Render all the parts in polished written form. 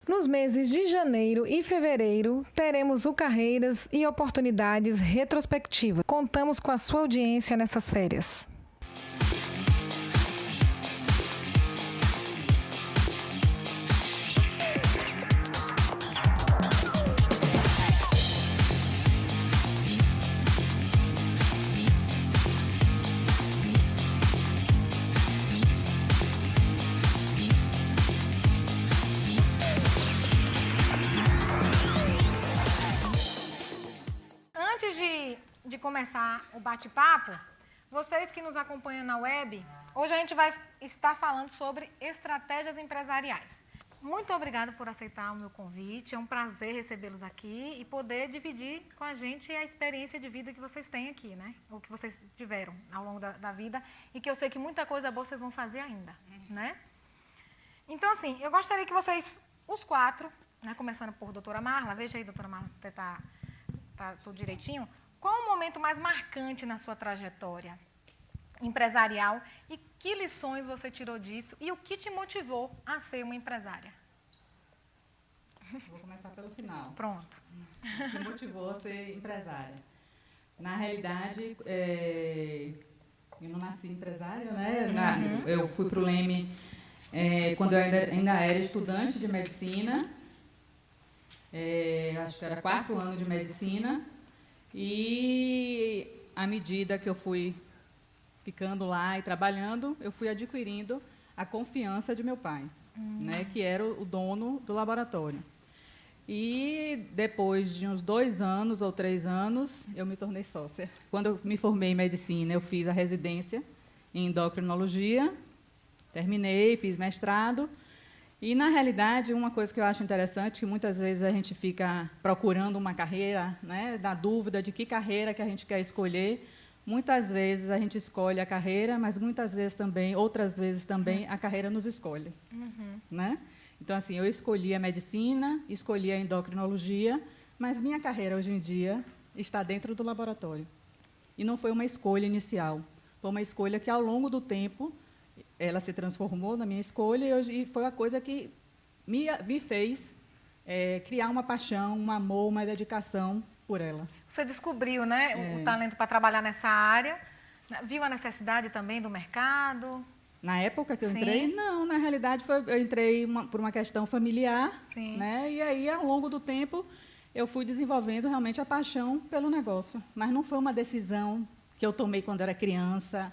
Nos meses de janeiro e fevereiro, teremos o Carreiras e Oportunidades Retrospectiva. Contamos com a sua audiência nessas férias. Antes de começar o bate-papo, vocês que nos acompanham na web, hoje a gente vai estar falando sobre estratégias empresariais. Muito obrigada por aceitar o meu convite, é um prazer recebê-los aqui e poder dividir com a gente a experiência de vida que vocês têm aqui, né? O que vocês tiveram ao longo da vida e que eu sei que muita coisa boa vocês vão fazer ainda, né? Então, assim, eu gostaria que vocês, os quatro, né, começando por doutora Marla, veja aí, doutora Marla, se você está tudo direitinho. Qual o momento mais marcante na sua trajetória empresarial e que lições você tirou disso e o que te motivou a ser uma empresária? Vou começar pelo final. Pronto. O que motivou a ser empresária? Na realidade, eu não nasci empresária, né? Eu fui para o Leme quando eu ainda era estudante de medicina. Acho que era 4º ano de medicina, e à medida que eu fui ficando lá e trabalhando, eu fui adquirindo a confiança de meu pai, né, que era o dono do laboratório. E depois de uns 2 anos ou 3 anos, eu me tornei sócia. Quando eu me formei em medicina, eu fiz a residência em endocrinologia, terminei, fiz mestrado. E, na realidade, uma coisa que eu acho interessante, que muitas vezes a gente fica procurando uma carreira, né, da dúvida de que carreira que a gente quer escolher. Muitas vezes a gente escolhe a carreira, mas muitas vezes também, outras vezes também, a carreira nos escolhe. Né? Então, assim, eu escolhi a medicina, escolhi a endocrinologia, mas minha carreira, hoje em dia, está dentro do laboratório. E não foi uma escolha inicial, foi uma escolha que, ao longo do tempo, ela se transformou na minha escolha e foi a coisa que me fez criar uma paixão, um amor, uma dedicação por ela. Você descobriu, né, o talento para trabalhar nessa área, viu a necessidade também do mercado? Na época que eu entrei, não, na realidade eu entrei por uma questão familiar, né, e aí, ao longo do tempo, eu fui desenvolvendo realmente a paixão pelo negócio, mas não foi uma decisão que eu tomei quando era criança,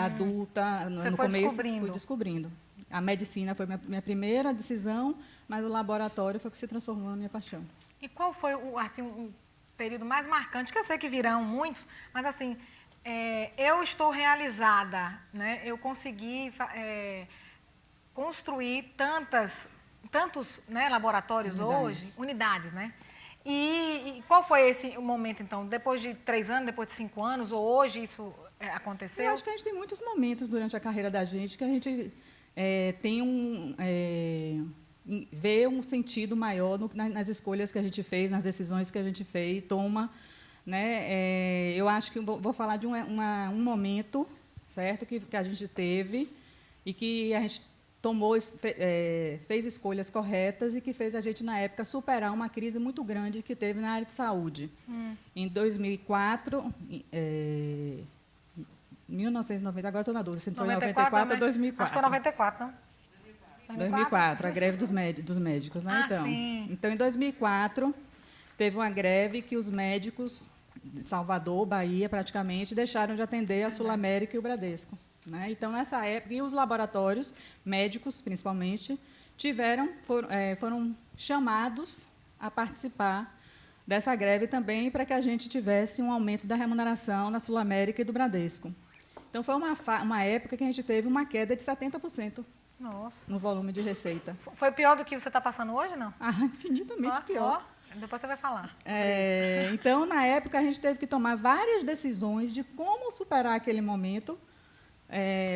adulta. Você no foi começo, descobrindo? Fui descobrindo. A medicina foi minha primeira decisão, mas o laboratório foi o que se transformou na minha paixão. E qual foi o período mais marcante? Que eu sei que virão muitos, mas assim, eu estou realizada, né? Eu consegui construir tantos, né, laboratórios hoje, unidades, né? E qual foi o momento, então? Depois de 3 anos, depois de 5 anos, ou hoje isso aconteceu? Eu acho que a gente tem muitos momentos durante a carreira da gente que a gente vê um sentido maior nas escolhas que a gente fez, nas decisões que a gente fez, toma. Né? Eu acho que vou falar de um momento, certo, que a gente teve e que a gente fez escolhas corretas e que fez a gente, na época, superar uma crise muito grande que teve na área de saúde. Em 2004, 1990, agora estou na dúvida, se foi 94 ou 2004. Acho que foi 94, não? 2004, a greve dos médicos. Né? Então, em 2004, teve uma greve que os médicos de Salvador, Bahia, praticamente, deixaram de atender a Sul América e o Bradesco. Né? Então, nessa época, e os laboratórios médicos, principalmente, foram chamados a participar dessa greve também para que a gente tivesse um aumento da remuneração na Sul América e do Bradesco. Então, foi uma época que a gente teve uma queda de 70%. Nossa. No volume de receita. Foi pior do que você está passando hoje, não? Infinitamente pior. Depois você vai falar. Então, na época, a gente teve que tomar várias decisões de como superar aquele momento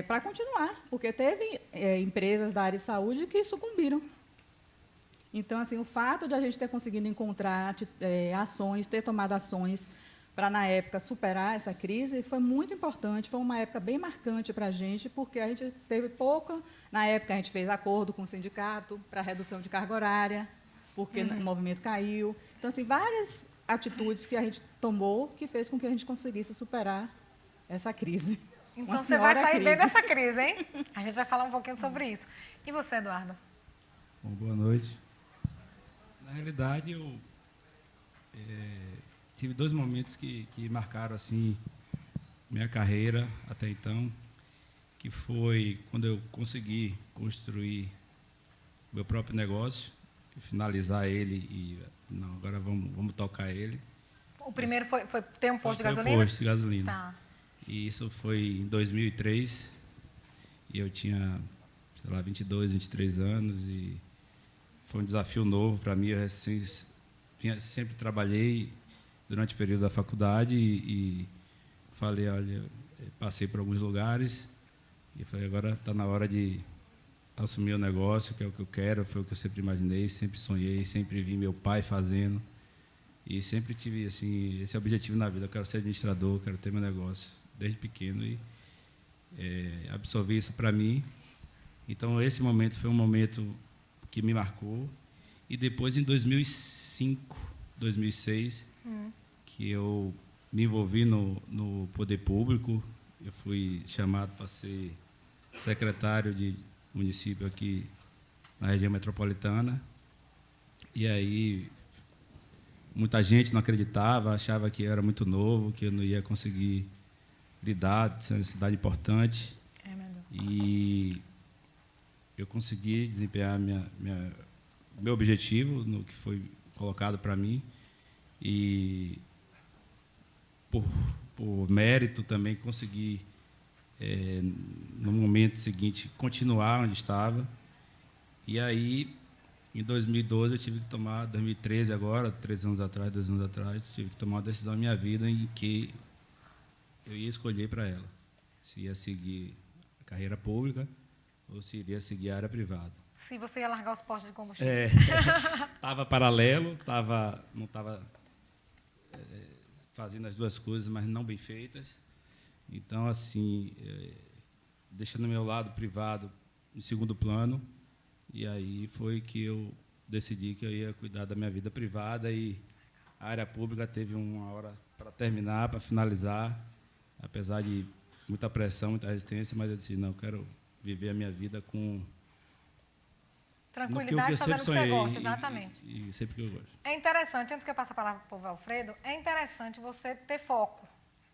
para continuar, porque teve empresas da área de saúde que sucumbiram. Então, assim, o fato de a gente ter conseguido encontrar ações, ter tomado ações para, na época, superar essa crise, foi muito importante, foi uma época bem marcante para a gente, porque a gente teve pouca... Na época, a gente fez acordo com o sindicato para redução de carga horária, porque o movimento caiu. Então, assim, várias atitudes que a gente tomou que fez com que a gente conseguisse superar essa crise. Então, você vai sair bem dessa crise, hein? A gente vai falar um pouquinho sobre isso. E você, Eduardo? Bom, boa noite. Na realidade, eu tive 2 momentos que marcaram assim minha carreira até então, que foi quando eu consegui construir meu próprio negócio, finalizar ele e não, agora vamos tocar ele. O primeiro foi ter um posto de gasolina? Um posto de gasolina. Tá. E isso foi em 2003, e eu tinha, sei lá, 22, 23 anos, e foi um desafio novo para mim. Eu sempre trabalhei durante o período da faculdade e falei, olha, passei por alguns lugares e falei, agora está na hora de assumir o negócio, que é o que eu quero, foi o que eu sempre imaginei, sempre sonhei, sempre vi meu pai fazendo e sempre tive assim esse objetivo na vida. Eu quero ser administrador, quero ter meu negócio desde pequeno e absorvi isso para mim. Então, esse momento foi um momento que me marcou. E depois, em 2005, 2006, que eu me envolvi no poder público. Eu fui chamado para ser secretário de município aqui na região metropolitana. E aí, muita gente não acreditava, achava que eu era muito novo, que eu não ia conseguir lidar, ser uma cidade importante. E eu consegui desempenhar meu objetivo no que foi colocado para mim e por mérito também consegui no momento seguinte continuar onde estava. E aí em 2012 eu tive que tomar, 2013 agora, 2 anos atrás, tive que tomar uma decisão na minha vida em que eu ia escolher para ela se ia seguir a carreira pública ou se iria seguir a área privada. Se você ia largar os postos de combustível. Estava paralelo, não estava fazendo as 2 coisas, mas não bem feitas. Então, assim, deixando o meu lado privado em segundo plano, e aí foi que eu decidi que eu ia cuidar da minha vida privada e a área pública teve uma hora para terminar, para finalizar, apesar de muita pressão, muita resistência, mas eu disse, não, eu quero viver a minha vida com tranquilidade, fazendo o que você gosta, exatamente. E sempre que eu gosto. É interessante, antes que eu passe a palavra para o Valfredo, é interessante você ter foco,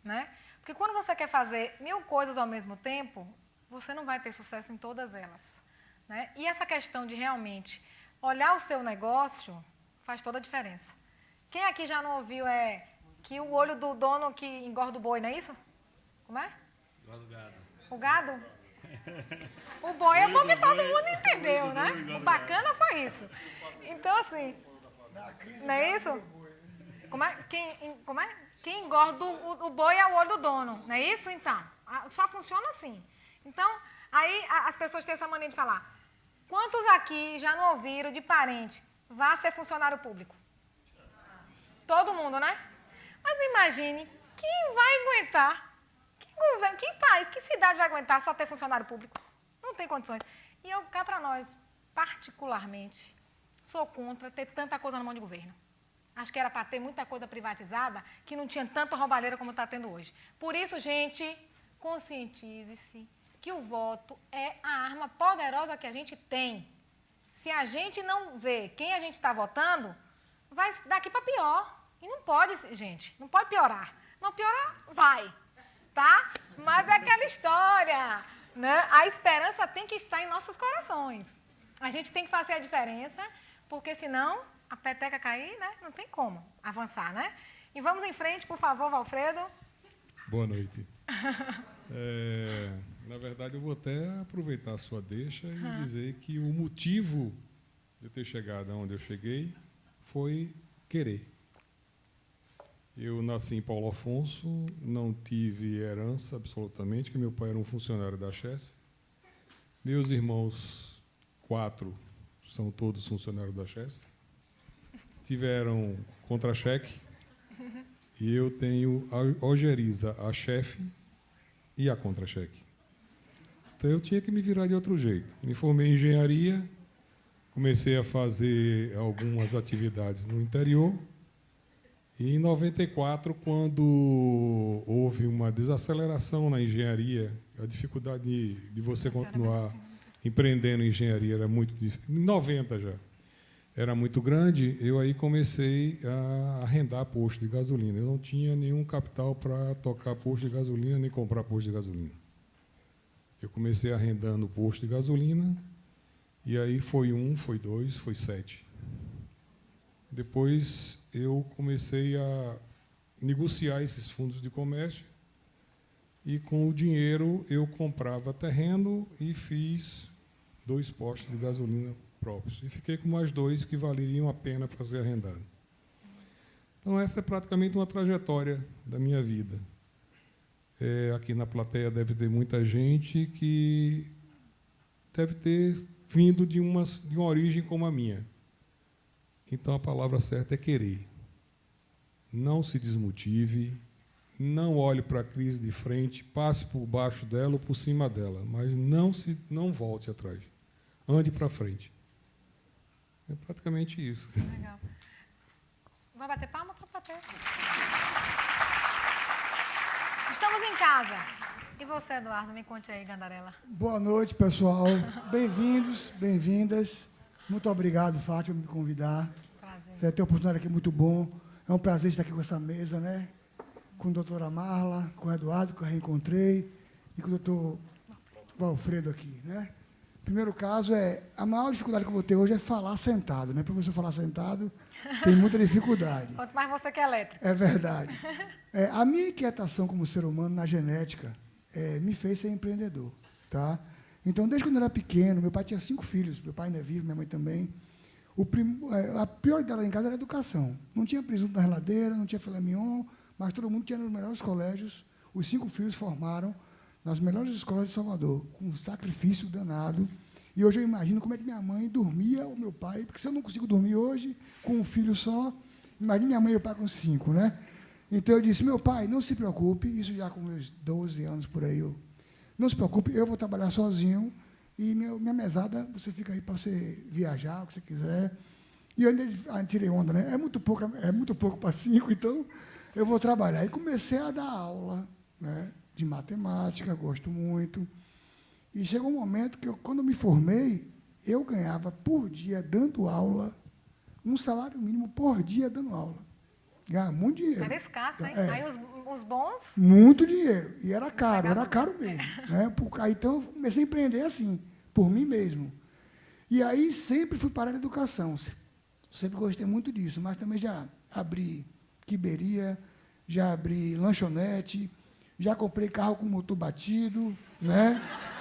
né? Porque quando você quer fazer 1000 coisas ao mesmo tempo, você não vai ter sucesso em todas elas, né? E essa questão de realmente olhar o seu negócio faz toda a diferença. Quem aqui já não ouviu que o olho do dono que engorda o boi, não é isso? Como é? Engorda o gado. O gado? O boi é porque todo mundo entendeu, né? O bacana foi isso. Então, assim, não é isso? Quem engorda o boi é o olho do dono, não é isso? Então, só funciona assim. Então, aí as pessoas têm essa mania de falar, quantos aqui já não ouviram de parente, vá ser funcionário público? Todo mundo, né? Mas imagine, quem vai aguentar? Que país, que cidade vai aguentar só ter funcionário público? Não tem condições. E eu, cá para nós, particularmente, sou contra ter tanta coisa na mão de governo. Acho que era para ter muita coisa privatizada, que não tinha tanta roubalheira como está tendo hoje. Por isso, gente, conscientize-se que o voto é a arma poderosa que a gente tem. Se a gente não vê quem a gente está votando, vai daqui para pior. E não pode, gente, não pode piorar. Não piorar, vai. Tá? Mas é aquela história, né? A esperança tem que estar em nossos corações. A gente tem que fazer a diferença, porque senão a peteca cair, né? Não tem como avançar, né? E vamos em frente, por favor, Valfredo. Boa noite. Na verdade, eu vou até aproveitar a sua deixa e dizer que o motivo de eu ter chegado onde eu cheguei foi querer. Eu nasci em Paulo Afonso, não tive herança absolutamente, porque meu pai era um funcionário da Chesf. Meus irmãos, 4, são todos funcionários da Chesf. Tiveram contra-cheque, E eu tenho a algeriza, a chefe e a contra-cheque. Então eu tinha que me virar de outro jeito. Me formei em engenharia, comecei a fazer algumas atividades no interior. E em 94, quando houve uma desaceleração na engenharia, a dificuldade de você continuar empreendendo em engenharia era muito difícil. Em 90 já. Era muito grande, eu aí comecei a arrendar posto de gasolina. Eu não tinha nenhum capital para tocar posto de gasolina, nem comprar posto de gasolina. Eu comecei arrendando posto de gasolina, e aí foi 1, foi 2, foi 7. Depois eu comecei a negociar esses fundos de comércio, e com o dinheiro eu comprava terreno e fiz 2 postos de gasolina próprios. E fiquei com mais 2 que valeriam a pena para ser arrendado. Então, essa é praticamente uma trajetória da minha vida. Aqui na plateia deve ter muita gente que deve ter vindo de uma origem como a minha. Então, a palavra certa é querer. Não se desmotive, não olhe para a crise de frente, passe por baixo dela ou por cima dela, mas não volte atrás. Ande para frente. É praticamente isso. Legal. Vai bater palma para bater. Estamos em casa. E você, Eduardo? Me conte aí, Gandarela. Boa noite, pessoal. Bem-vindos, bem-vindas. Muito obrigado, Fátima, por me convidar. Prazer. Você tem a oportunidade aqui muito bom. É um prazer estar aqui com essa mesa, né? Com a doutora Marla, com o Eduardo, que eu reencontrei, e com o doutor Alfredo aqui, né? Primeiro caso a maior dificuldade que eu vou ter hoje é falar sentado, né? Para você falar sentado, tem muita dificuldade. Quanto mais você que é elétrico. É verdade. A minha inquietação como ser humano na genética me fez ser empreendedor, tá? Então, desde quando eu era pequeno, meu pai tinha 5 filhos, meu pai ainda é vivo, minha mãe também. A pior dela em casa era a educação. Não tinha presunto na geladeira, não tinha filé mignon, mas todo mundo tinha nos melhores colégios. Os 5 filhos formaram nas melhores escolas de Salvador, com um sacrifício danado. E hoje eu imagino como é que minha mãe dormia, ou meu pai, porque se eu não consigo dormir hoje com um filho só, imagine minha mãe e meu pai com 5, né? Então eu disse, meu pai, não se preocupe, isso já com meus 12 anos por aí, não se preocupe, eu vou trabalhar sozinho, e minha mesada, você fica aí para você viajar, o que você quiser. E eu ainda tirei onda, né? É muito pouco para 5, então eu vou trabalhar. E comecei a dar aula, né, de matemática, gosto muito. E chegou um momento que, quando eu me formei, eu ganhava por dia, dando aula, um salário mínimo por dia dando aula. Ganhava muito dinheiro. Era escasso, hein? Aí os bons... Muito dinheiro. E era caro mesmo. Né? Aí, então, eu comecei a empreender assim, por mim mesmo. E aí sempre fui para a educação. Sempre gostei muito disso, mas também já abri quiberia, já abri lanchonete, já comprei carro com motor batido, né,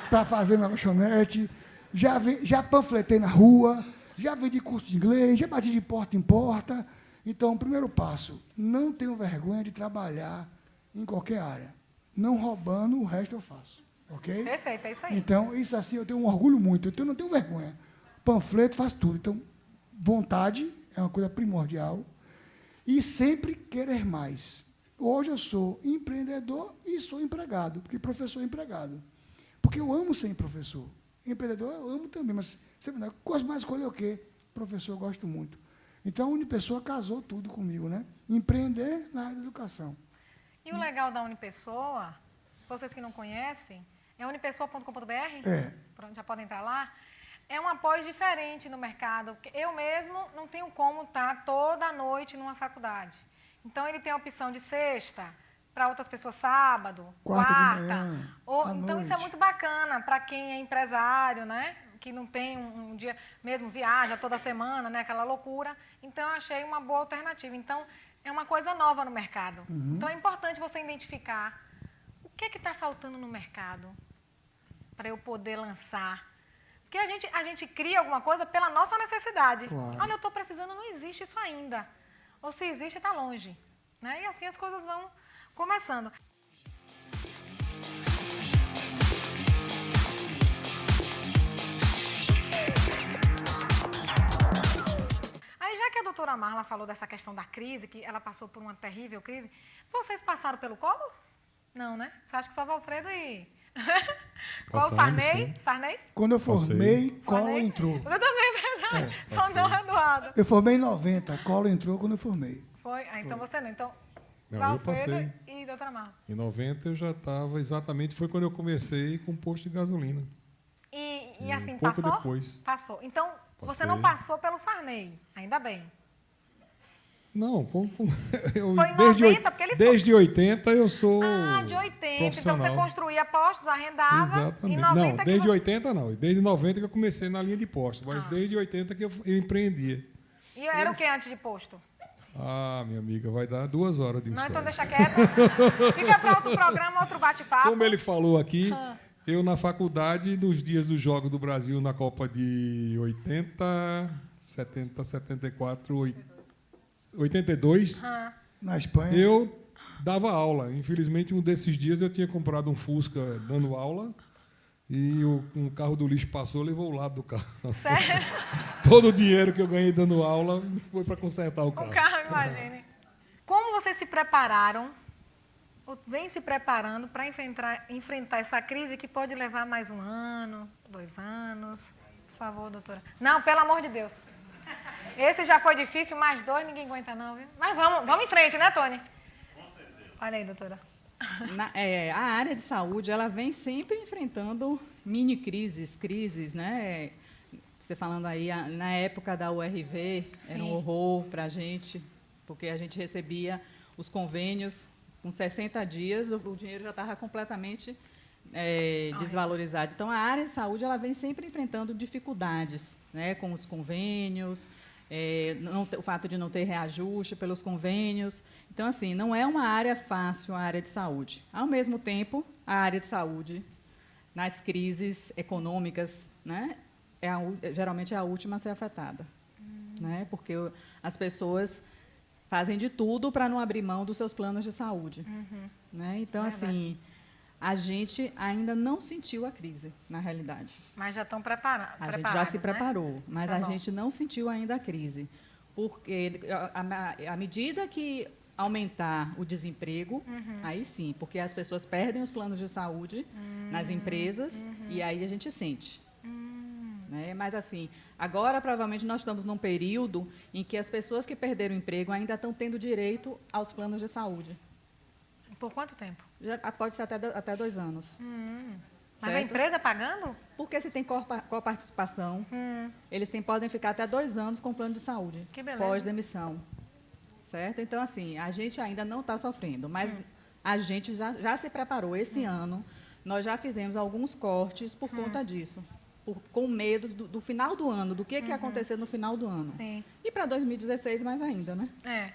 para fazer na lanchonete, já panfletei na rua, já vendi curso de inglês, já bati de porta em porta. Então, o primeiro passo, não tenho vergonha de trabalhar em qualquer área. Não roubando, o resto eu faço. Ok? Perfeito, é isso aí. Então, isso assim, eu tenho um orgulho muito. Eu não tenho vergonha. Panfleto, faz tudo. Então, vontade é uma coisa primordial. E sempre querer mais. Hoje eu sou empreendedor e sou empregado, porque professor é empregado. Porque eu amo ser professor. Empreendedor eu amo também, mas sempre gosto mais de escolher o quê? Professor eu gosto muito. Então, a Unipessoa casou tudo comigo, né? Empreender na área da educação. E o legal da Unipessoa, vocês que não conhecem, é unipessoa.com.br? Já podem entrar lá. É um apoio diferente no mercado. Porque eu mesmo não tenho como estar toda noite numa faculdade. Então, ele tem a opção de sexta, para outras pessoas sábado, quarta. Então, isso é muito bacana para quem é empresário, né? Que não tem um dia, mesmo viaja toda semana, né? Aquela loucura. Então, eu achei uma boa alternativa. Então, é uma coisa nova no mercado. Então, é importante você identificar o que está faltando no mercado para eu poder lançar. Porque a gente cria alguma coisa pela nossa necessidade. Claro. Olha, eu estou precisando, não existe isso ainda. Ou se existe, está longe. Né? E assim as coisas vão começando. Aí, já que a doutora Marla falou dessa questão da crise, que ela passou por uma terrível crise. Vocês passaram pelo colo? Não, né? Você acha que só Valfredo e... Qual o Passamos, Sarney? sim. Sarney? Quando eu formei, Collor Sarney? entrou. Você também, é verdade. Só passei. não Eduardo. Eu formei em 90, Collor entrou quando eu formei. Foi? Ah, então você não. Então, Não, eu Valfredo passei. e doutora Marla. Em 90 eu já estava, exatamente, foi quando eu comecei com posto de gasolina. E assim, pouco passou? depois. Passou. Então, você Passei. não passou pelo Sarney, ainda bem. Não, eu, Foi em desde, 90, porque ele foi. desde 80 eu sou Ah, de 80. Então você profissional. construía postos, arrendava. Exatamente. Em 90 Não, que desde você... 80 não. Desde 90 que eu comecei na linha de posto, mas Ah. desde 80 que eu empreendia. E era o que antes de posto? Ah, minha amiga, vai dar 2 horas de Não, então história. deixa quieto. Fica para outro programa, outro bate-papo. Como ele falou aqui, Ah. eu na faculdade, nos dias dos Jogos do Brasil, na Copa de 80, 70, 74, 82, Ah, Na Espanha. eu dava aula. Infelizmente, um desses dias eu tinha comprado um Fusca dando aula e um carro do lixo passou e levou o lado do carro. sério? Todo o dinheiro que eu ganhei dando aula foi para consertar o O carro. carro, imagine. Como vocês se prepararam, ou vem se preparando para enfrentar essa crise que pode levar mais 1 ano, 2 anos? Por favor, doutora. Não, pelo amor de Deus. Esse já foi difícil, mais 2 ninguém aguenta não, viu? Mas vamos em frente, né, Tony? Com certeza. Olha aí, doutora. A área de saúde, ela vem sempre enfrentando mini crises, né? Você falando aí, na época da URV, era um Sim. horror para a gente, porque a gente recebia os convênios com 60 dias, o dinheiro já estava completamente desvalorizado. Então, a área de saúde, ela vem sempre enfrentando dificuldades, né? Com os convênios, o fato de não ter reajuste pelos convênios. Então, assim, não é uma área fácil a área de saúde. Ao mesmo tempo, a área de saúde, nas crises econômicas, né, geralmente é a última a ser afetada, né, porque as pessoas fazem de tudo para não abrir mão dos seus planos de saúde. Né? Então, assim, a gente ainda não sentiu a crise, na realidade. Mas já estão preparados. A gente já se né? preparou, mas Isso é a bom. gente não sentiu ainda a crise. Porque, à medida que aumentar o desemprego, aí sim, porque as pessoas perdem os planos de saúde nas empresas e aí a gente sente. Né? Mas, assim, agora, provavelmente, nós estamos num período em que as pessoas que perderam o emprego ainda estão tendo direito aos planos de saúde. Por quanto tempo? Já pode ser até 2 anos. Mas a Certo? empresa pagando? Porque se tem coparticipação, eles podem ficar até 2 anos com plano de saúde, Que beleza. pós-demissão. Certo? Então, assim, a gente ainda não está sofrendo, mas a gente já se preparou. Esse ano, nós já fizemos alguns cortes por conta disso, com medo do final do ano, do que ia acontecer no final do ano. Sim. E para 2016, mais ainda, né?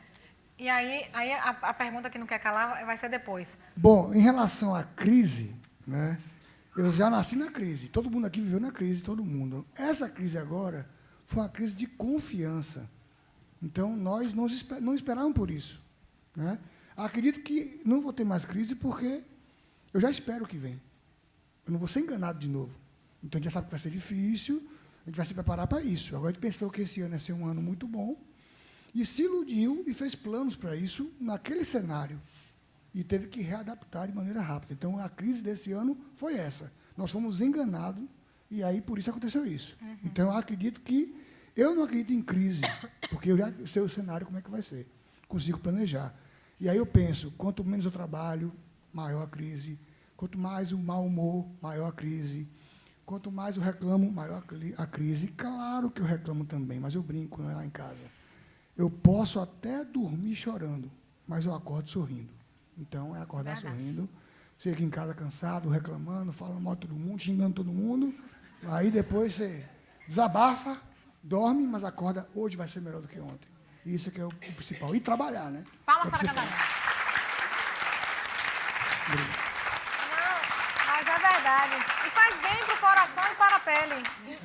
E aí a pergunta que não quer calar vai ser depois. Bom, em relação à crise, né, eu já nasci na crise. Todo mundo aqui viveu na crise, todo mundo. Essa crise agora foi uma crise de confiança. Então, nós não esperávamos por isso. Né? Acredito que não vou ter mais crise porque eu já espero que vem. Eu não vou ser enganado de novo. Então, a gente já sabe que vai ser difícil, a gente vai se preparar para isso. Agora, a gente pensou que esse ano ia ser um ano muito bom e se iludiu e fez planos para isso naquele cenário. E teve que readaptar de maneira rápida. Então, a crise desse ano foi essa. Nós fomos enganados e aí, por isso, aconteceu isso. Então, eu acredito que... Eu não acredito em crise, porque eu já sei o cenário, como é que vai ser. Consigo planejar. E aí eu penso, quanto menos eu trabalho, maior a crise. Quanto mais o mau humor, maior a crise. Quanto mais eu reclamo, maior a crise. Claro que eu reclamo também, mas eu brinco, né, lá em casa. Eu posso até dormir chorando, mas eu acordo sorrindo. Então, é acordar sorrindo. Chega aqui em casa cansado, reclamando, falando mal de todo mundo, xingando todo mundo. Aí depois você desabafa, dorme, mas acorda, hoje vai ser melhor do que ontem. Isso é que é o principal. E trabalhar, né? Palmas para cada um. Não, mas é verdade. E faz bem para o coração e para a pele.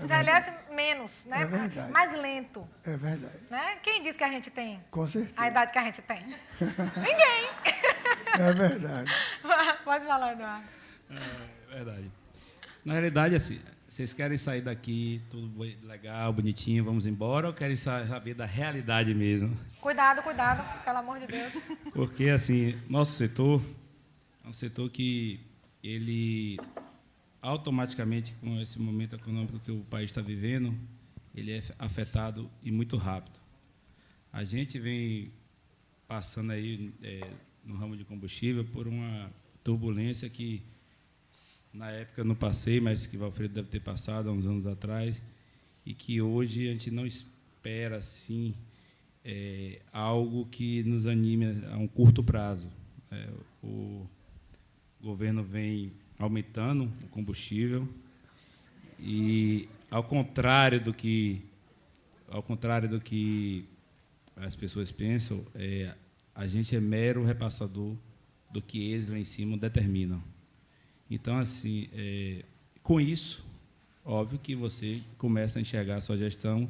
Envelhece menos, né? É verdade. Mais lento. É verdade. Né? Quem diz que a gente tem Com certeza. a idade que a gente tem? Ninguém. É verdade. Pode falar, Eduardo. É verdade. Na realidade, assim, vocês querem sair daqui, tudo legal, bonitinho, vamos embora, ou querem saber da realidade mesmo? Cuidado, cuidado, pelo amor de Deus. Porque, assim, nosso setor é um setor que ele, automaticamente, com esse momento econômico que o país está vivendo, ele é afetado e muito rápido. A gente vem passando aí, no ramo de combustível, por uma turbulência que, na época, eu não passei, mas que o Valfredo deve ter passado há uns anos atrás, e que hoje a gente não espera, assim, algo que nos anime a um curto prazo. O governo vem aumentando o combustível e, ao contrário do que as pessoas pensam, a gente é mero repassador do que eles lá em cima determinam. Então, assim, com isso, óbvio que você começa a enxergar a sua gestão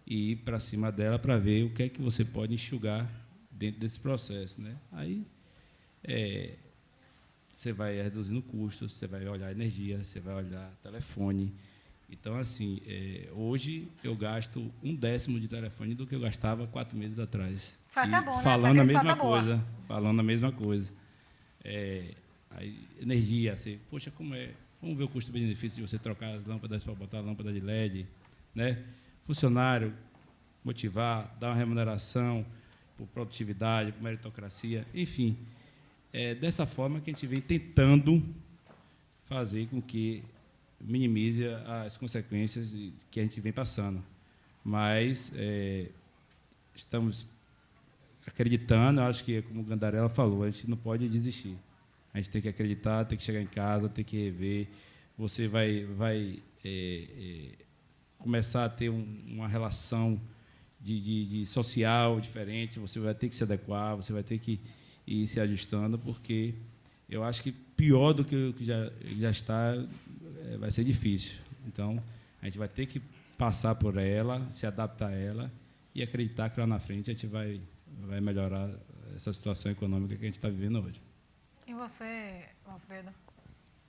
e ir para cima dela para ver o que é que você pode enxugar dentro desse processo, né? Aí você vai reduzindo custos, você vai olhar energia, você vai olhar telefone. Então, assim, hoje eu gasto 1/10 de telefone do que eu gastava 4 meses atrás. Foi até bom, né? Falando a Essa mesma tá boa. coisa. Falando a mesma coisa. Aí, energia, assim, poxa, como é? Vamos ver o custo-benefício de você trocar as lâmpadas para botar a lâmpada de LED, né? Funcionário, motivar, dar uma remuneração por produtividade, por meritocracia, enfim. Dessa forma que a gente vem tentando fazer com que minimize as consequências que a gente vem passando. Mas estamos acreditando, acho que, como o Gandarella falou, a gente não pode desistir. A gente tem que acreditar, tem que chegar em casa, tem que rever. Você vai começar a ter uma relação de social diferente, você vai ter que se adequar, você vai ter que ir se ajustando, porque eu acho que pior do que o que já está vai ser difícil. Então, a gente vai ter que passar por ela, se adaptar a ela e acreditar que lá na frente a gente vai melhorar essa situação econômica que a gente está vivendo hoje. E você, Alfredo?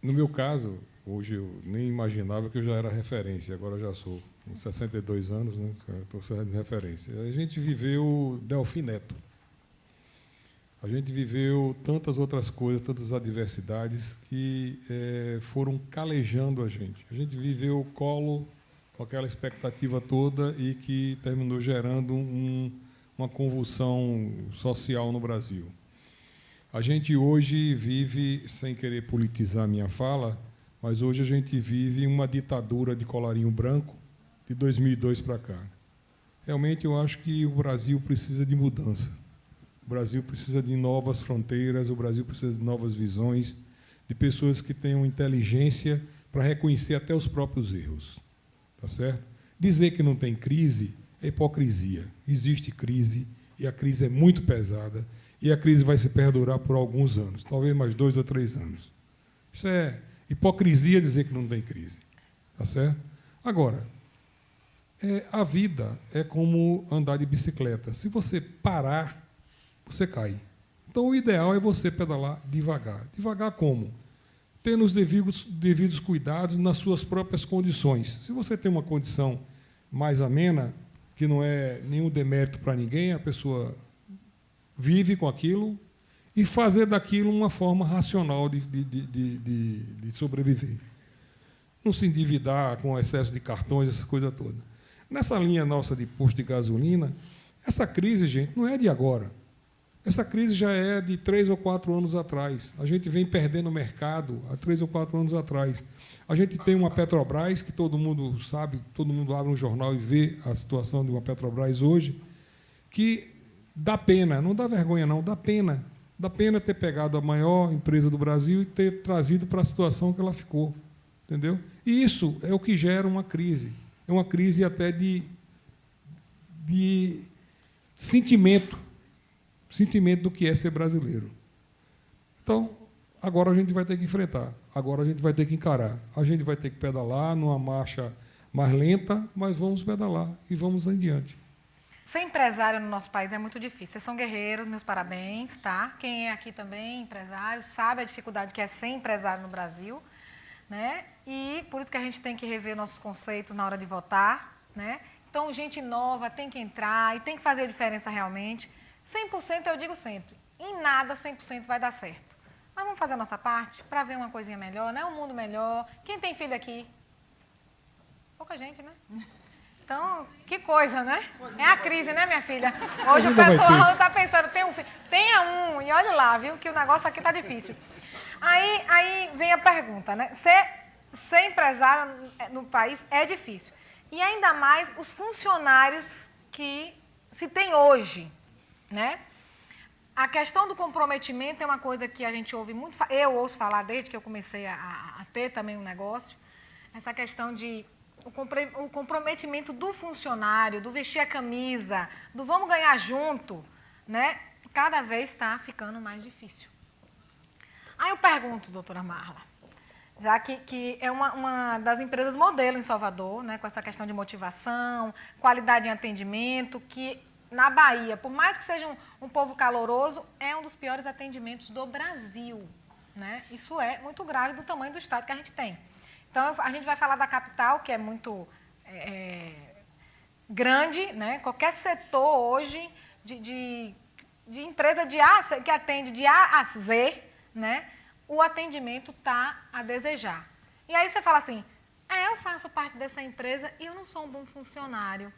No meu caso, hoje eu nem imaginava que eu já era referência, agora eu já sou. Com 62 anos, né? Estou sendo referência. A gente viveu Delfim Neto. A gente viveu tantas outras coisas, tantas adversidades que foram calejando a gente. A gente viveu o Collor com aquela expectativa toda e que terminou gerando uma convulsão social no Brasil. A gente hoje vive, sem querer politizar a minha fala, mas hoje a gente vive uma ditadura de colarinho branco de 2002 para cá. Realmente, eu acho que o Brasil precisa de mudança. O Brasil precisa de novas fronteiras, o Brasil precisa de novas visões, de pessoas que tenham inteligência para reconhecer até os próprios erros. Tá certo? Dizer que não tem crise é hipocrisia. Existe crise, e a crise é muito pesada, e a crise vai se perdurar por alguns anos, talvez mais 2 ou 3 anos. Isso é hipocrisia dizer que não tem crise. Tá certo? Agora, a vida é como andar de bicicleta. Se você parar, você cai. Então, o ideal é você pedalar devagar. Devagar como? Tendo os devidos cuidados nas suas próprias condições. Se você tem uma condição mais amena, que não é nenhum demérito para ninguém, a pessoa vive com aquilo e fazer daquilo uma forma racional de sobreviver. Não se endividar com excesso de cartões, essas coisas todas. Nessa linha nossa de posto de gasolina, essa crise, gente, não é de agora. Essa crise já é de 3 ou 4 anos atrás. A gente vem perdendo o mercado há 3 ou 4 anos atrás. A gente tem uma Petrobras, que todo mundo sabe, todo mundo abre um jornal e vê a situação de uma Petrobras hoje, que dá pena, não dá vergonha não, dá pena. Dá pena ter pegado a maior empresa do Brasil e ter trazido para a situação que ela ficou. Entendeu? E isso é o que gera uma crise. É uma crise até de sentimento do que é ser brasileiro. Então, agora a gente vai ter que enfrentar, agora a gente vai ter que encarar, a gente vai ter que pedalar numa marcha mais lenta, mas vamos pedalar e vamos adiante. Ser empresário no nosso país é muito difícil. Vocês são guerreiros, meus parabéns, tá? Quem é aqui também empresário sabe a dificuldade que é ser empresário no Brasil. né? E por isso que a gente tem que rever nossos conceitos na hora de votar, né? Então, gente nova tem que entrar e tem que fazer a diferença realmente. 100% eu digo sempre, em nada 100% vai dar certo. Mas vamos fazer a nossa parte para ver uma coisinha melhor, né? Um mundo melhor. Quem tem filho aqui? Pouca gente, né? Então, que coisa, né? É a crise, né, minha filha? Hoje o pessoal está pensando, tem um filho. Tenha um, e olha lá, viu, que o negócio aqui está difícil. Aí vem a pergunta, né? Ser empresário no país é difícil. E ainda mais os funcionários que se tem hoje, né? A questão do comprometimento é uma coisa que a gente ouve muito, eu ouço falar desde que eu comecei a ter também um negócio, essa questão de o comprometimento do funcionário, do vestir a camisa, do vamos ganhar junto, né? Cada vez está ficando mais difícil. Aí eu pergunto, doutora Marla, já que é uma das empresas modelo em Salvador, né, com essa questão de motivação, qualidade em atendimento, que na Bahia, por mais que seja um povo caloroso, é um dos piores atendimentos do Brasil, né? Isso é muito grave do tamanho do estado que a gente tem. Então, a gente vai falar da capital, que é muito grande, né? Qualquer setor hoje de empresa que atende de A a Z, né? O atendimento está a desejar. E aí você fala assim, eu faço parte dessa empresa e eu não sou um bom funcionário,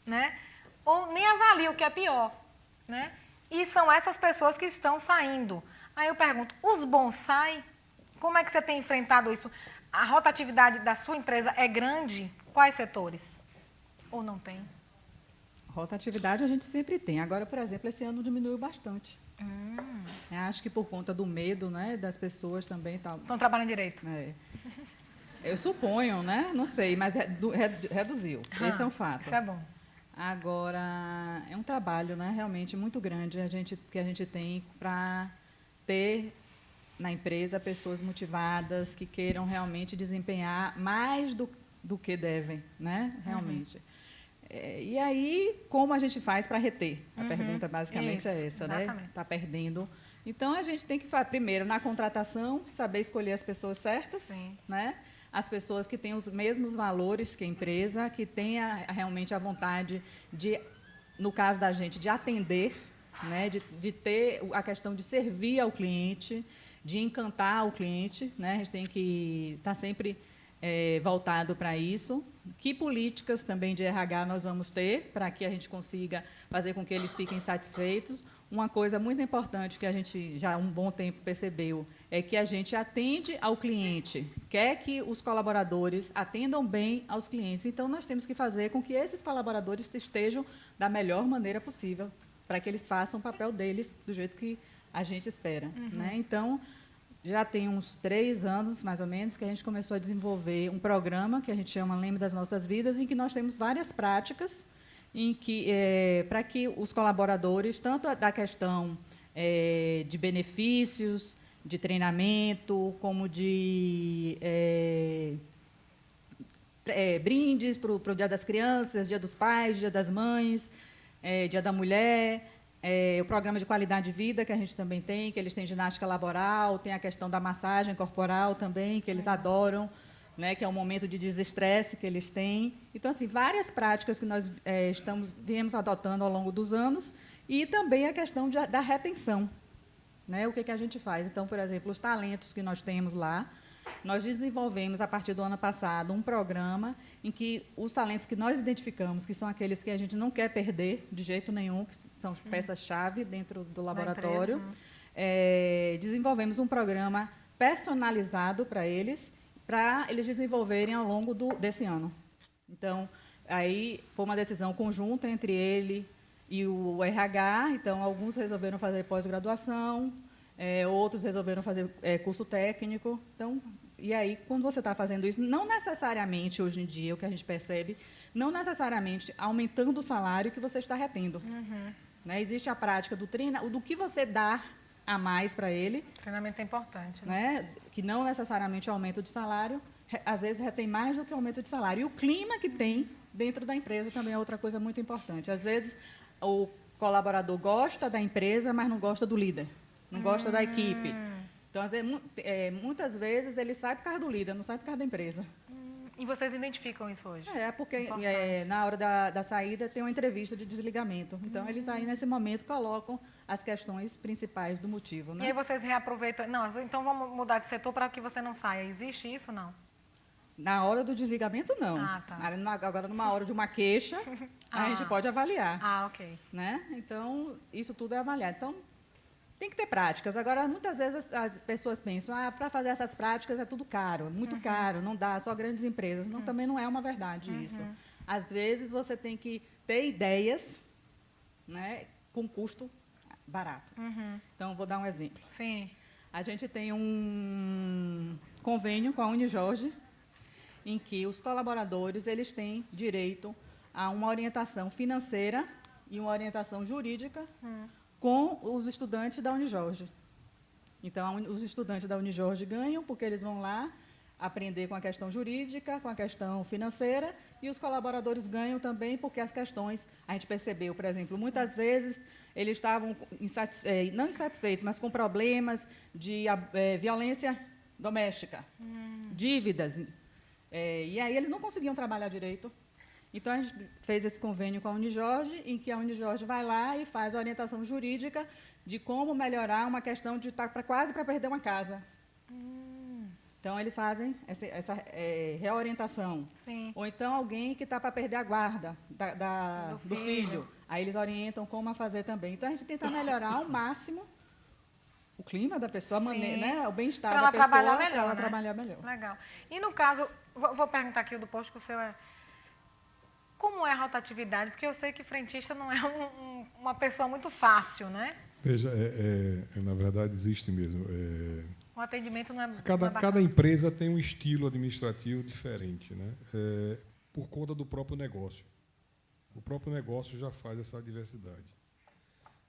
né? Ou nem avalio, o que é pior, né? E são essas pessoas que estão saindo. Aí eu pergunto, os bons saem? Como é que você tem enfrentado isso? A rotatividade da sua empresa é grande? Quais setores? Ou não tem? Rotatividade a gente sempre tem. Agora, por exemplo, esse ano diminuiu bastante. Acho que por conta do medo, né, das pessoas também. Estão trabalhando direito? Eu suponho, né? Não sei, mas reduziu. Esse é um fato. Isso é bom. Agora, é um trabalho, né, realmente muito grande que a gente tem para ter na empresa pessoas motivadas que queiram realmente desempenhar mais do que devem, né, realmente. E aí, como a gente faz para reter? A pergunta basicamente é essa, exatamente, né? Está perdendo. Então, a gente tem que, primeiro, na contratação, saber escolher as pessoas certas, sim, né? As pessoas que têm os mesmos valores que a empresa, que tenha realmente a vontade de, no caso da gente, de atender, né? De ter a questão de servir ao cliente, de encantar o cliente, né? A gente tem que estar sempre voltado para isso. Que políticas também de RH nós vamos ter para que a gente consiga fazer com que eles fiquem satisfeitos. Uma coisa muito importante que a gente já há um bom tempo percebeu é que a gente atende ao cliente, quer que os colaboradores atendam bem aos clientes. Então, nós temos que fazer com que esses colaboradores estejam da melhor maneira possível, para que eles façam o papel deles do jeito que a gente espera, né? Então, já tem uns 3 anos, mais ou menos, que a gente começou a desenvolver um programa que a gente chama Lembre das Nossas Vidas, em que nós temos várias práticas para que os colaboradores, tanto da questão de benefícios, de treinamento, como de brindes para o Dia das Crianças, Dia dos Pais, Dia das Mães, Dia da Mulher, o programa de qualidade de vida que a gente também tem, que eles têm ginástica laboral, tem a questão da massagem corporal também, que eles adoram, né, que é um momento de desestresse que eles têm. Então, assim, várias práticas que nós viemos adotando ao longo dos anos, e também a questão da retenção, né, o que a gente faz. Então, por exemplo, os talentos que nós temos lá, nós desenvolvemos, a partir do ano passado, um programa em que os talentos que nós identificamos, que são aqueles que a gente não quer perder de jeito nenhum, que são peças-chave dentro do laboratório, desenvolvemos um programa personalizado para eles desenvolverem ao longo desse ano. Então, aí foi uma decisão conjunta entre ele e o RH. Então, alguns resolveram fazer pós-graduação, outros resolveram fazer curso técnico. Então, e aí, quando você está fazendo isso, não necessariamente, hoje em dia, o que a gente percebe, não necessariamente aumentando o salário que você está retendo. Né? Existe a prática do que você dá a mais para ele. O treinamento é importante, né? Que não necessariamente o aumento de salário, às vezes retém mais do que o aumento de salário. E o clima que tem dentro da empresa também é outra coisa muito importante. Às vezes, o colaborador gosta da empresa, mas não gosta do líder, não gosta da equipe. Então, às vezes, muitas vezes, ele sai por causa do líder, não sai por causa da empresa. E vocês identificam isso hoje? Porque Importante. na hora da saída tem uma entrevista de desligamento. Então, eles aí, nesse momento, colocam as questões principais do motivo. E Né? aí vocês reaproveitam. Não, então vamos mudar de setor para que você não saia. Existe isso, não? Na hora do desligamento, não. Ah, tá. Agora, numa hora de uma queixa, a gente pode avaliar. Ah, ok. Né? Então, isso tudo é avaliado. Então, tem que ter práticas. Agora, muitas vezes as pessoas pensam, para fazer essas práticas é tudo caro, é muito caro, não dá, só grandes empresas. Não, também não é uma verdade isso. Às vezes, você tem que ter ideias, né, com custo barato. Então, vou dar um exemplo. Sim. A gente tem um convênio com a Unijorge, em que os colaboradores eles têm direito a uma orientação financeira e uma orientação jurídica com os estudantes da Unijorge. Então, os estudantes da Unijorge ganham porque eles vão lá aprender com a questão jurídica, com a questão financeira, e os colaboradores ganham também porque as questões, a gente percebeu, por exemplo, muitas vezes eles estavam não insatisfeitos, mas com problemas de violência doméstica, dívidas. E aí eles não conseguiam trabalhar direito. Então, a gente fez esse convênio com a Unijorge, em que a Unijorge vai lá e faz a orientação jurídica de como melhorar uma questão de estar quase para perder uma casa. Então, eles fazem essa reorientação. Sim. Ou então, alguém que está para perder a guarda do filho. Aí, eles orientam como a fazer também. Então, a gente tenta melhorar ao máximo o clima da pessoa, né, o bem-estar da pessoa, para ela trabalhar melhor. Legal. E, no caso, vou perguntar aqui do posto que o seu é... Como é a rotatividade? Porque eu sei que frentista não é uma pessoa muito fácil, né? Veja, na verdade existe mesmo. O atendimento não é Cada empresa tem um estilo administrativo diferente, né? Por conta do próprio negócio. O próprio negócio já faz essa diversidade.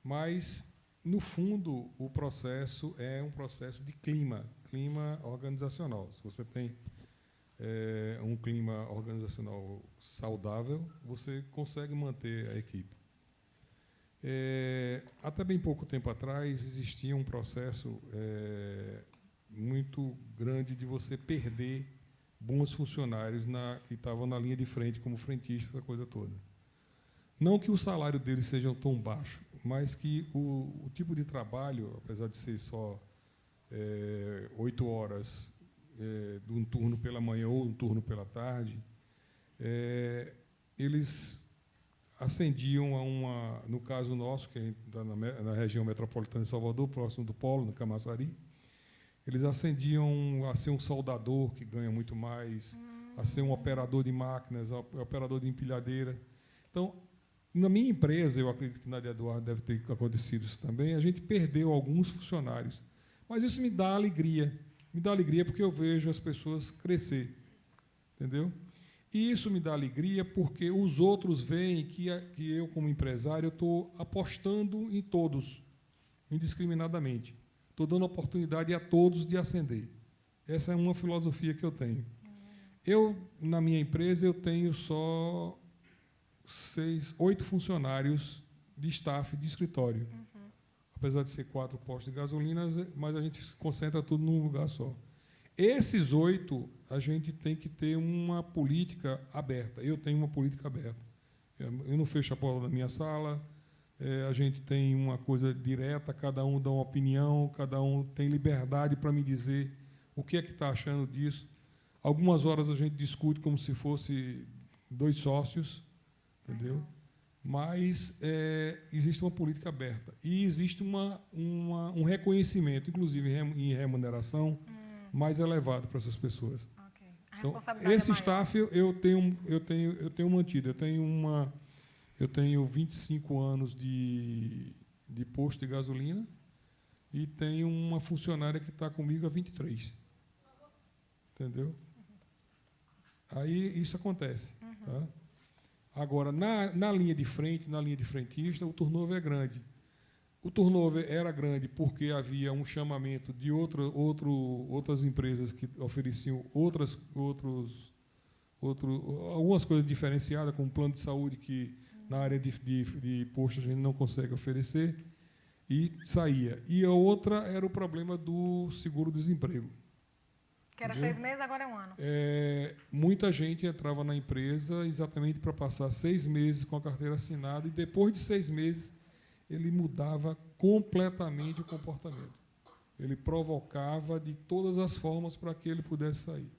Mas, no fundo, o processo é um processo de clima organizacional. Se você tem um clima organizacional saudável, você consegue manter a equipe. Até bem pouco tempo atrás, existia um processo muito grande de você perder bons funcionários que estavam na linha de frente, como frentista, essa coisa toda. Não que o salário deles seja tão baixo, mas que o tipo de trabalho, apesar de ser só 8 horas de um turno pela manhã ou um turno pela tarde, eles ascendiam a no caso nosso, que a gente está na região metropolitana de Salvador, próximo do Polo, no Camaçari, eles ascendiam a ser um soldador, que ganha muito mais, a ser um operador de máquinas, operador de empilhadeira. Então, na minha empresa, eu acredito que na de Eduardo deve ter acontecido isso também, a gente perdeu alguns funcionários. Mas isso me dá alegria. Me dá alegria porque eu vejo as pessoas crescer, entendeu? E isso me dá alegria porque os outros veem que eu, como empresário, estou apostando em todos, indiscriminadamente. Estou dando oportunidade a todos de ascender. Essa é uma filosofia que eu tenho. Na minha empresa, eu tenho só 8 funcionários de staff de escritório. Apesar de ser 4 postos de gasolina, mas a gente concentra tudo num lugar só. Esses 8, a gente tem que ter uma política aberta. Eu tenho uma política aberta. Eu não fecho a porta da minha sala, a gente tem uma coisa direta, cada um dá uma opinião, cada um tem liberdade para me dizer o que é que está achando disso. Algumas horas a gente discute como se fosse 2 sócios, entendeu? Mas existe uma política aberta e existe um reconhecimento, inclusive em remuneração, mais elevado para essas pessoas. Okay. Então, esse staff eu tenho mantido. Eu tenho 25 anos de posto de gasolina e tenho uma funcionária que está comigo há 23. Entendeu? Aí isso acontece. Tá? Agora, na linha de frente, na linha de frentista, o turnover é grande. O turnover era grande porque havia um chamamento de outras empresas que ofereciam algumas coisas diferenciadas, como plano de saúde, que na área de posto a gente não consegue oferecer. e saía. E a outra era o problema do seguro-desemprego. Que era Entendeu? 6 meses, agora é 1 ano. Muita gente entrava na empresa exatamente para passar 6 meses com a carteira assinada e depois de 6 meses ele mudava completamente o comportamento. Ele provocava de todas as formas para que ele pudesse sair.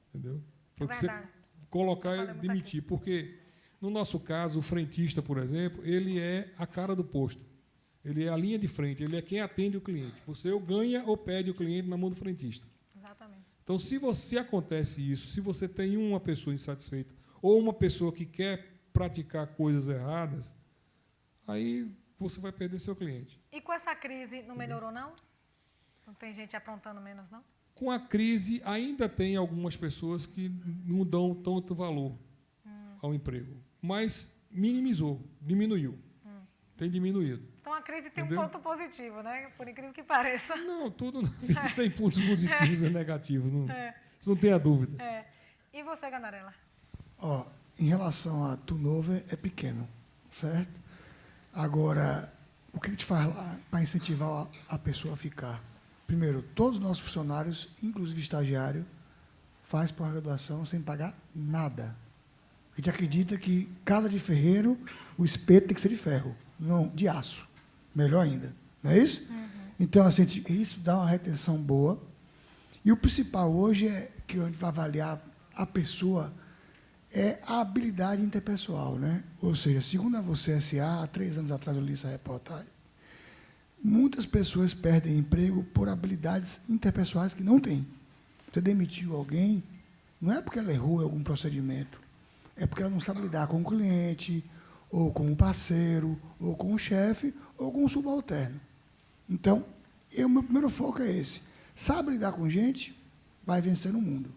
Entendeu? Porque você verdade. colocar e Falamos demitir. Porque, no nosso caso, o frentista, por exemplo, ele é a cara do posto. Ele é a linha de frente, ele é quem atende o cliente. Você ou ganha ou perde o cliente na mão do frentista. Exatamente. Então, se acontece isso, se você tem uma pessoa insatisfeita ou uma pessoa que quer praticar coisas erradas, aí você vai perder seu cliente. E com essa crise não melhorou, não? Não tem gente aprontando menos, não? Com a crise, ainda tem algumas pessoas que não dão tanto valor ao emprego, mas minimizou, diminuiu. Tem diminuído. Então a crise tem Entendeu? um ponto positivo, né? Por incrível que pareça. Não, tudo na vida tem pontos positivos e negativos, não, É. isso não tenha dúvida. É. E você, Gandarella? Ó, em relação a turnover, é pequeno, certo? Agora, o que te faz para incentivar a pessoa a ficar? Primeiro, todos os nossos funcionários, inclusive estagiário, faz pós-graduação sem pagar nada. A gente acredita que casa de ferreiro, o espeto tem que ser de ferro, não de aço. Melhor ainda. Não é isso? Então, assim, isso dá uma retenção boa. E o principal hoje é que a gente vai avaliar a pessoa é a habilidade interpessoal, né? Ou seja, segundo a Você S.A., há 3 anos atrás eu li essa reportagem, muitas pessoas perdem emprego por habilidades interpessoais que não têm. Você demitiu alguém, não é porque ela errou em algum procedimento, é porque ela não sabe lidar com o cliente, ou com o parceiro, ou com o chefe, ou com o subalterno. Então, meu primeiro foco é esse. Sabe lidar com gente, vai vencer no mundo.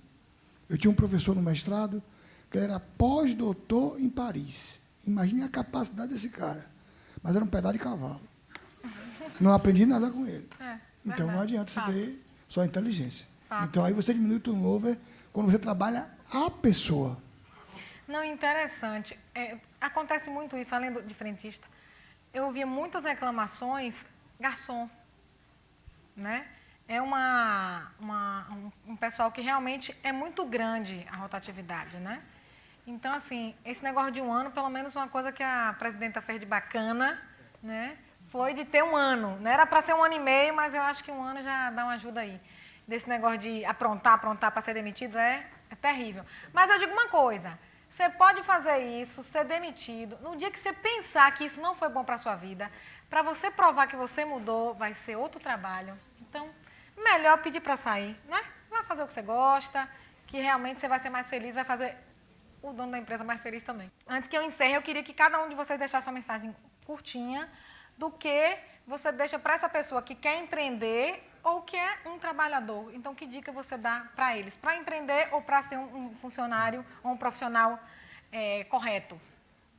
Eu tinha um professor no mestrado que era pós-doutor em Paris. Imagine a capacidade desse cara. Mas era um pedaço de cavalo. Não aprendi nada com ele. Então, não adianta você ter só inteligência. Fato. Então, aí você diminui o turnover quando você trabalha a pessoa. Não, interessante. Acontece muito isso, além de frentista. Eu ouvia muitas reclamações, garçom, né? É um pessoal que realmente é muito grande a rotatividade, né? Então, assim, esse negócio de 1 ano, pelo menos uma coisa que a presidenta fez de bacana, né? Foi de ter 1 ano. Não era para ser 1 ano e meio, mas eu acho que 1 ano já dá uma ajuda aí. Desse negócio de aprontar para ser demitido é terrível. Mas eu digo uma coisa, você pode fazer isso, ser demitido, no dia que você pensar que isso não foi bom para a sua vida, para você provar que você mudou, vai ser outro trabalho. Então, melhor pedir para sair, né? Vai fazer o que você gosta, que realmente você vai ser mais feliz, vai fazer o dono da empresa mais feliz também. Antes que eu encerre, eu queria que cada um de vocês deixasse uma mensagem curtinha do que você deixa para essa pessoa que quer empreender ou que é um trabalhador. Então, que dica você dá para eles? Para empreender ou para ser um funcionário ou um profissional correto?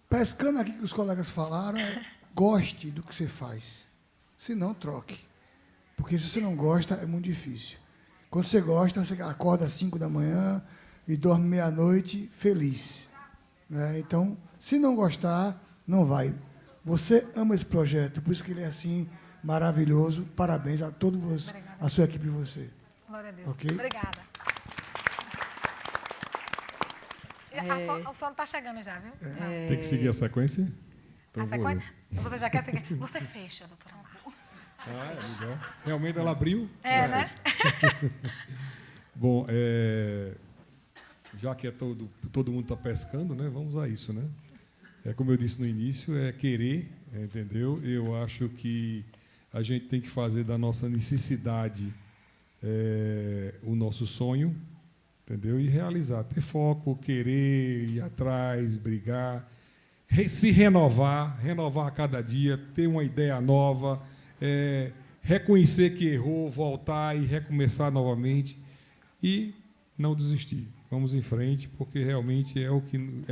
Pescando aqui que os colegas falaram, goste do que você faz. Se não, troque. Porque se você não gosta, é muito difícil. Quando você gosta, você acorda às 5 da manhã e dorme meia-noite feliz. Né? Então, se não gostar, não vai. Você ama esse projeto, por isso que ele é assim, maravilhoso. Parabéns a toda a sua equipe e você. Glória a Deus. Ok? Obrigada. O sono está chegando já, viu? Tem que seguir a sequência? Então A vou sequência? Você já quer seguir? Você fecha, doutora Mara. legal. Realmente ela abriu? Né? Bom, já que todo mundo está pescando, né, vamos a isso, né? Como eu disse no início, é querer, entendeu? Eu acho que a gente tem que fazer da nossa necessidade o nosso sonho, entendeu? E realizar, ter foco, querer, ir atrás, brigar, se renovar a cada dia, ter uma ideia nova, reconhecer que errou, voltar e recomeçar novamente e não desistir. Vamos em frente, porque realmente é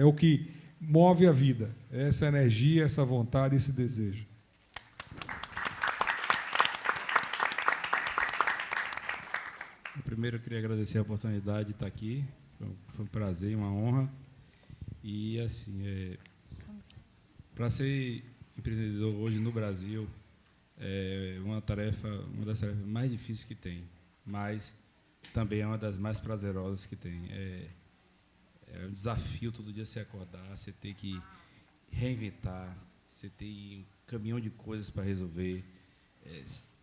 o que move a vida, essa energia, essa vontade, esse desejo. Primeiro, eu queria agradecer a oportunidade de estar aqui. Foi um prazer e uma honra. E, assim, para ser empreendedor hoje no Brasil, é uma das tarefas mais difíceis que tem, mas também é uma das mais prazerosas que tem. É um desafio todo dia você acordar, você ter que reinventar, você tem um caminhão de coisas para resolver.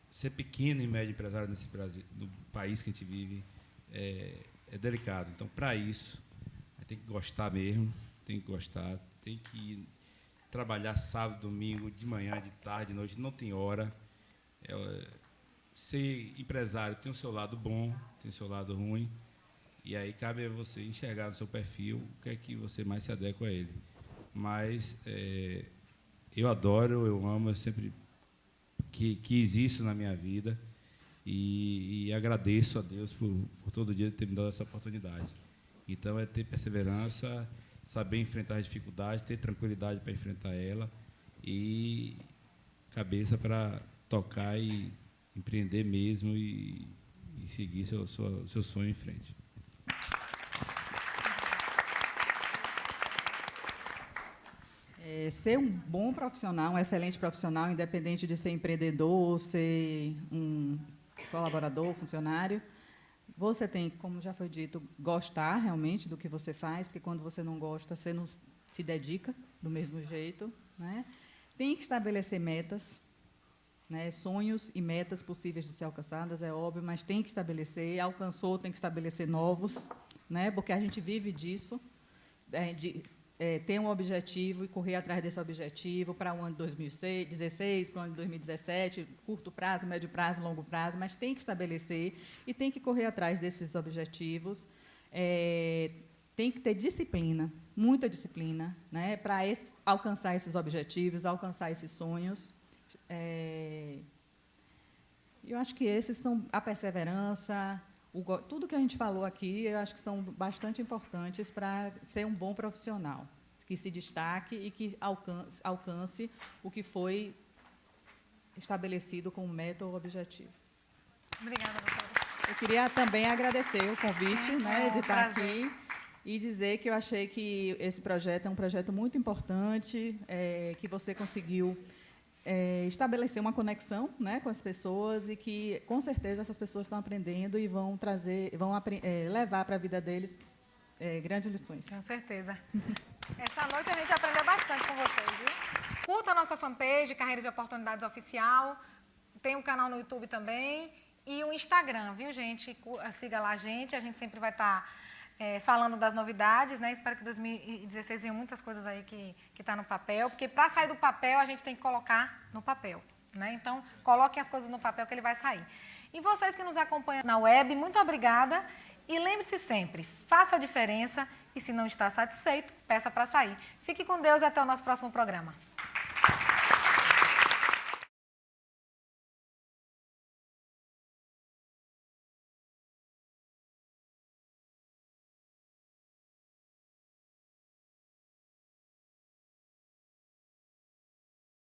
Ser pequeno e médio empresário nesse Brasil, no país que a gente vive, é delicado. Então, para isso, tem que gostar mesmo, tem que gostar, tem que trabalhar sábado, domingo, de manhã, de tarde, de noite, não tem hora. Ser empresário tem o seu lado bom, tem o seu lado ruim, e aí cabe a você enxergar no seu perfil o que é que você mais se adequa a ele. Mas eu adoro, eu amo, eu sempre quis isso na minha vida, e agradeço a Deus por todo dia ter me dado essa oportunidade. Então, é ter perseverança, saber enfrentar as dificuldades, ter tranquilidade para enfrentar ela e cabeça para tocar e empreender mesmo e seguir seu sonho em frente. Ser um bom profissional, um excelente profissional, independente de ser empreendedor, ser um colaborador, funcionário, você tem, como já foi dito, gostar realmente do que você faz, porque quando você não gosta, você não se dedica do mesmo jeito, né? Tem que estabelecer metas, né? Sonhos e metas possíveis de ser alcançadas, é óbvio, mas tem que estabelecer, alcançou, tem que estabelecer novos, né? Porque a gente vive disso, ter um objetivo e correr atrás desse objetivo para o ano de 2016, para o ano de 2017, curto prazo, médio prazo, longo prazo, mas tem que estabelecer e tem que correr atrás desses objetivos. Tem que ter disciplina, muita disciplina, né, para alcançar esses objetivos, alcançar esses sonhos. Eu acho que esses são a perseverança, tudo que a gente falou aqui, eu acho que são bastante importantes para ser um bom profissional, que se destaque e que alcance o que foi estabelecido como meta ou objetivo. Obrigada, doutora. Eu queria também agradecer o convite, Sim, né, de estar prazer. aqui e dizer que eu achei que esse projeto é um projeto muito importante, que você conseguiu estabelecer uma conexão, né, com as pessoas e que, com certeza, essas pessoas estão aprendendo e vão levar para a vida deles grandes lições. Com certeza. Essa noite a gente aprendeu bastante com vocês, viu? Curta a nossa fanpage, Carreiras de Oportunidades Oficial, tem um canal no YouTube também e o Instagram, viu, gente? Siga lá a gente sempre vai estar falando das novidades, né? Espero que 2016 venham muitas coisas aí que está no papel, porque para sair do papel a gente tem que colocar no papel, né? Então, coloquem as coisas no papel que ele vai sair. E vocês que nos acompanham na web, muito obrigada e lembre-se sempre, faça a diferença e se não está satisfeito, peça para sair. Fique com Deus e até o nosso próximo programa.